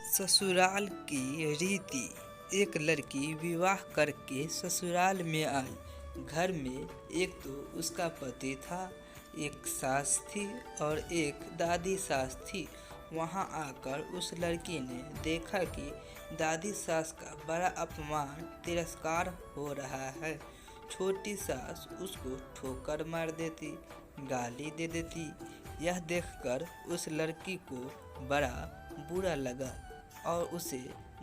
ससुराल की रीति। एक लड़की विवाह करके ससुराल में आई। घर में एक तो उसका पति था, एक सास थी और एक दादी सास थी। वहां आकर उस लड़की ने देखा कि दादी सास का बड़ा अपमान तिरस्कार हो रहा है। छोटी सास उसको ठोकर मार देती, गाली दे देती। यह देखकर उस लड़की को बड़ा बुरा लगा और उसे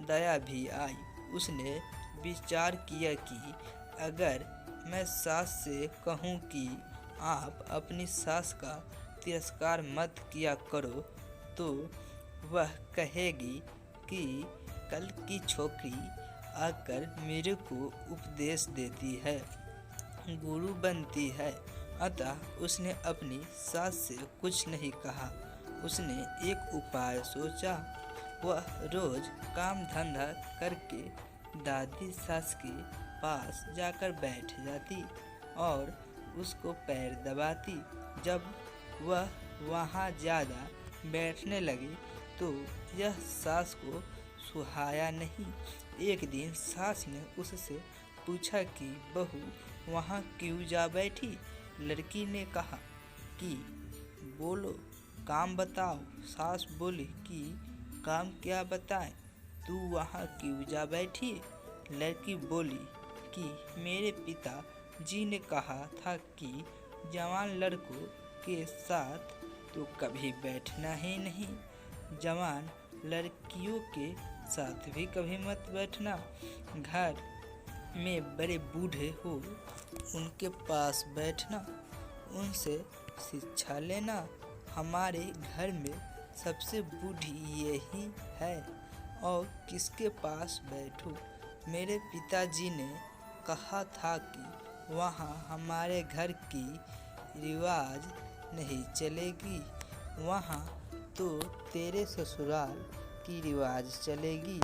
दया भी आई। उसने विचार किया कि अगर मैं सास से कहूँ कि आप अपनी सास का तिरस्कार मत किया करो, तो वह कहेगी कि कल की छोकरी आकर मेरे को उपदेश देती है, गुरु बनती है। अतः उसने अपनी सास से कुछ नहीं कहा। उसने एक उपाय सोचा। वह रोज काम धंधा करके दादी सास के पास जाकर बैठ जाती और उसको पैर दबाती। जब वह वहाँ ज़्यादा बैठने लगी तो यह सास को सुहाया नहीं। एक दिन सास ने उससे पूछा कि बहू वहाँ क्यों जा बैठी। लड़की ने कहा कि बोलो, काम बताओ। सास बोली कि काम क्या बताएं, तू वहाँ क्यों जा बैठी। लड़की बोली कि मेरे पिता जी ने कहा था कि जवान लड़कों के साथ तो कभी बैठना ही नहीं, जवान लड़कियों के साथ भी कभी मत बैठना। घर में बड़े बूढ़े हो उनके पास बैठना, उनसे शिक्षा लेना। हमारे घर में सबसे बूढ़ी यही है और किसके पास बैठूं। मेरे पिताजी ने कहा था कि वहाँ हमारे घर की रिवाज नहीं चलेगी, वहाँ तो तेरे ससुराल की रिवाज चलेगी।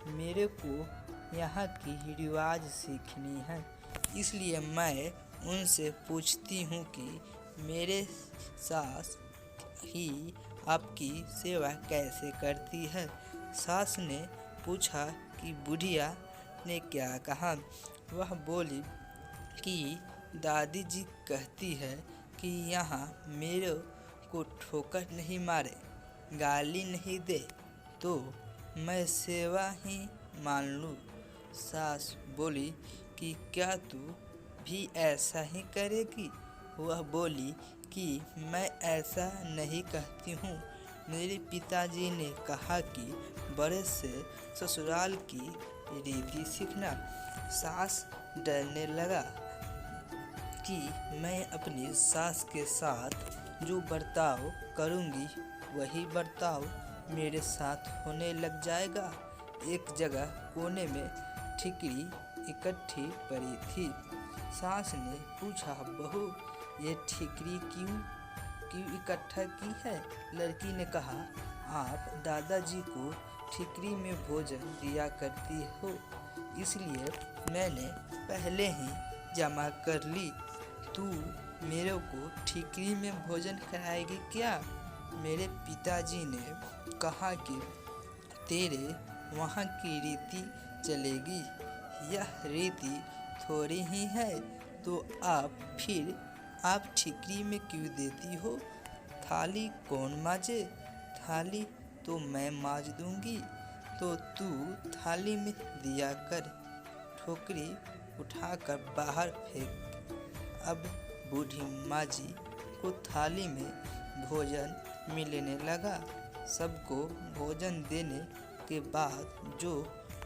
मेरे को यहाँ की रिवाज सीखनी है, इसलिए मैं उनसे पूछती हूँ कि मेरे सास ही आपकी सेवा कैसे करती है। सास ने पूछा कि बुढ़िया ने क्या कहा। वह बोली कि दादी जी कहती है कि यहाँ मेरे को ठोकर नहीं मारे, गाली नहीं दे तो मैं सेवा ही मान लूँ। सास बोली कि क्या तू भी ऐसा ही करेगी। वह बोली कि मैं ऐसा नहीं कहती हूँ, मेरे पिताजी ने कहा कि बड़े से ससुराल की रीति सीखना। सास डरने लगा कि मैं अपनी सास के साथ जो बर्ताव करूँगी वही बर्ताव मेरे साथ होने लग जाएगा। एक जगह कोने में ठिकरी इकट्ठी पड़ी थी। सास ने पूछा, बहू ये ठिकरी क्यों इकट्ठा की है। लड़की ने कहा, आप दादाजी को ठिकरी में भोजन दिया करती हो, इसलिए मैंने पहले ही जमा कर ली। तू मेरे को ठिकरी में भोजन कराएगी क्या। मेरे पिताजी ने कहा कि तेरे वहाँ की रीति चलेगी। यह रीति थोड़ी ही है तो आप ठिकरी में क्यों देती हो। थाली कौन मांजे, थाली तो मैं मांज दूंगी, तो तू थाली में दिया कर, ठोकरी उठाकर बाहर फेंक। अब बूढ़ी माँ जी को थाली में भोजन मिलने लगा। सबको भोजन देने के बाद जो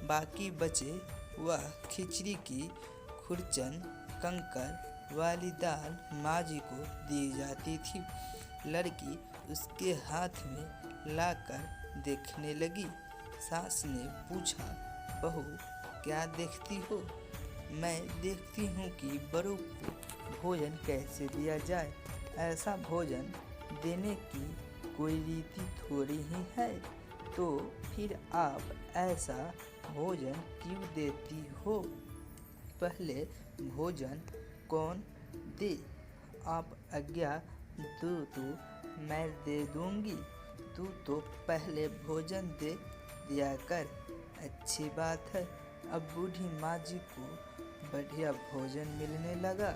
बाकी बचे वह खिचड़ी की खुरचन कंकर वाली दाल माँ जी को दी जाती थी। लड़की उसके हाथ में लाकर देखने लगी। सास ने पूछा, बहू क्या देखती हो। मैं देखती हूँ कि बड़ों को भोजन कैसे दिया जाए। ऐसा भोजन देने की कोई रीति थोड़ी ही है, तो फिर आप ऐसा भोजन क्यों देती हो। पहले भोजन कौन दे। आप आज्ञा दो तो मैं दे दूंगी। तू तो पहले भोजन दे, दिया कर। अच्छी बात है। अब बूढ़ी माँ जी को बढ़िया भोजन मिलने लगा।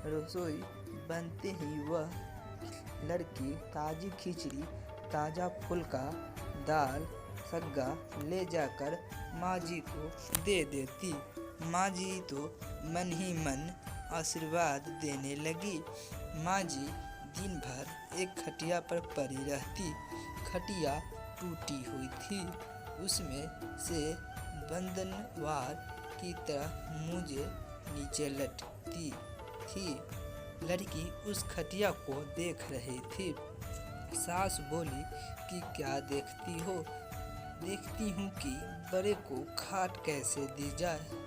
रसोई बनते ही वह लड़की ताज़ी खिचड़ी, ताज़ा फुल्का, दाल सग्गा ले जाकर माँ जी को दे देती। माँ जी तो मन ही मन आशीर्वाद देने लगी। माँ जी दिन भर एक खटिया पर पड़ी रहती। खटिया टूटी हुई थी, उसमें से बंदनवार की तरह मुझे नीचे लटकती थी। लड़की उस खटिया को देख रही थी। सास बोली कि क्या देखती हो? देखती हूँ कि बड़े को खाट कैसे दी जाए।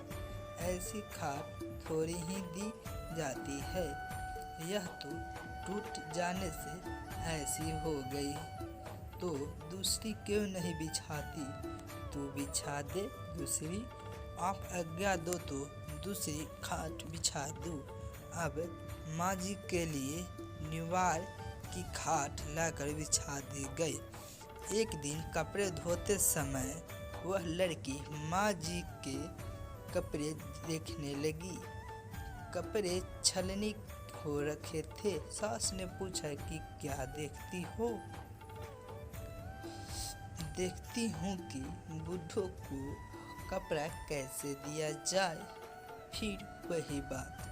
ऐसी खाट थोड़ी ही दी जाती है। यह तो टूट जाने से ऐसी हो गई, तो दूसरी क्यों नहीं बिछाती? तू बिछा दे दूसरी। आप आज्ञा दो तो दूसरी खाट बिछा दूँ। अब माँ जी के लिए निवार की खाट लाकर बिछा दी गई। एक दिन कपड़े धोते समय वह लड़की माँ जी के कपड़े देखने लगी। कपड़े छलनी हो रखे थे। सास ने पूछा कि क्या देखती हो? देखती हूँ कि बूढ़ों को कपड़ा कैसे दिया जाए। फिर वही बात,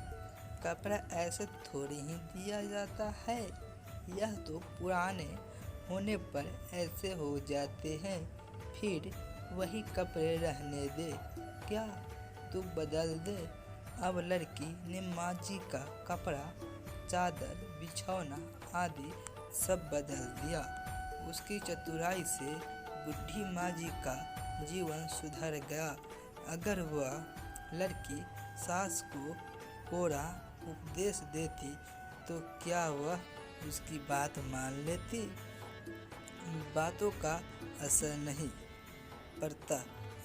कपड़ा ऐसे थोड़ी ही दिया जाता है। यह तो पुराने होने पर ऐसे हो जाते हैं। फिर वही कपड़े रहने दे। क्या तू बदल दे? अब लड़की ने माँ जी का कपड़ा, चादर, बिछौना आदि सब बदल दिया। उसकी चतुराई से बूढ़ी माँ जी का जीवन सुधर गया। अगर वह लड़की सास को कोरा उपदेश देती तो क्या वह उसकी बात मान लेती? बातों का असर नहीं पड़ता,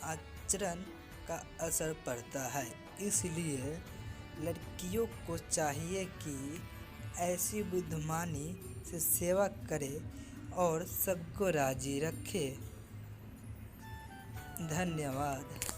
आचरण का असर पड़ता है। इसलिए लड़कियों को चाहिए कि ऐसी बुद्धिमानी से सेवा करे और सबको राजी रखे। धन्यवाद।